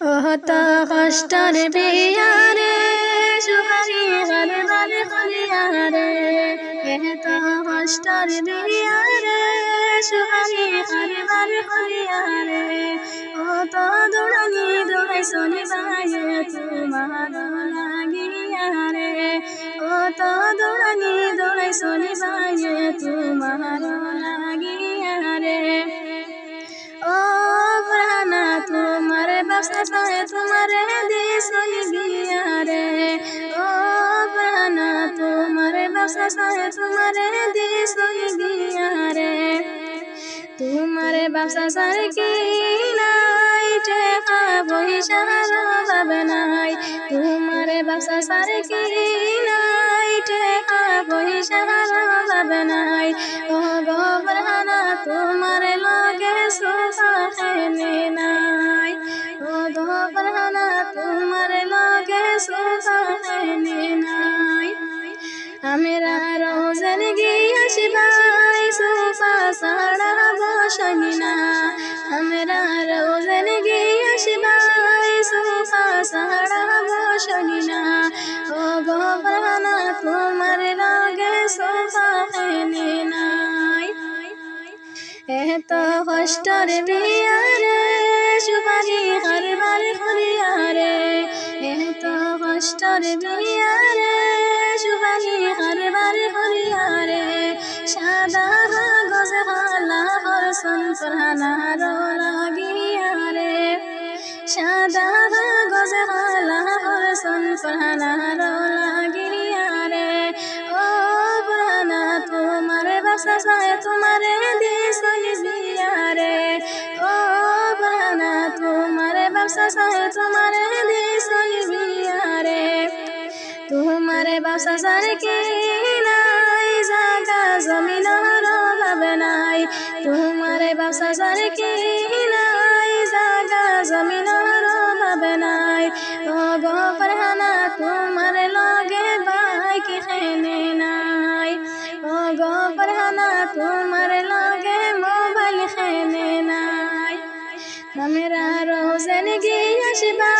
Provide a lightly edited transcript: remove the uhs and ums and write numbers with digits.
ওহতা কষ্টর বিয়ারে সুবারি ঘরে বারে খলিয়ারে এহতা কষ্টর বিয়ারে সুবারি ঘরে বারে খলিয়ারে ও তো দৌড়ানি দৌড়াই শনি বায়ে তোমার লাগিয়ারে ও তো দৌড়ানি দৌড়াই শনি বায়ে তোমার লাগিয়ারে ও প্রাণা তোমারে বাসা পায়ে তোমারে দিশনি বিয়ারে ও প্রাণা তোমারে বাসা পায়ে তোমারে দিশনি বিয়ারে তোমারে বাসা সার কি নাই টেকা পয়সা ভাবে নাই তোমারে বাসা সার কি নাই টেকা পয়সা ভাবে নাই ও গো প্রাণা তোমারে লগে সুখানে নাই ও গো প্রাণা তোমারে লগে সুখানে নাই আমরা রোজন গিয়েছিবাই সোফা সাড়া বসনি না আমরা রোজন গিয়েছিবাই সোফা সাড়া বসনি না ও গো প্রাণা তোমার লগে সোফা এনে নাই এত কষ্টর বিয়ারে সুপারি হারবার খলিয়ারে এত কষ্টর বিয়ারে সুপারি হারবার খলিয়ারে সাদা কাগজে হালা হরসন ফরহানার লাগিয়ারে সাদা কাগজে হালা হরসন ফরহানার লাগিয়ারে ও প্রাণা তোমার বাসা সায় তোমারে দিশনি বিয়ারে ও প্রাণা তোমার বাসা সায় তোমারে দিশনি বিয়ারে তোমারে বাসা সার কি নাই জাগা জমিনের অভাবে নাই তোমারে বাসা সার কি নাই জাগা জমিনের অভাবে নাই ও গো প্রাণা তোমার লগে বাইক খেনে নাই ও গো প্রাণা তোমার লগে মোবাইল খেনে নাই আমরা রোজন গিয়েছিবা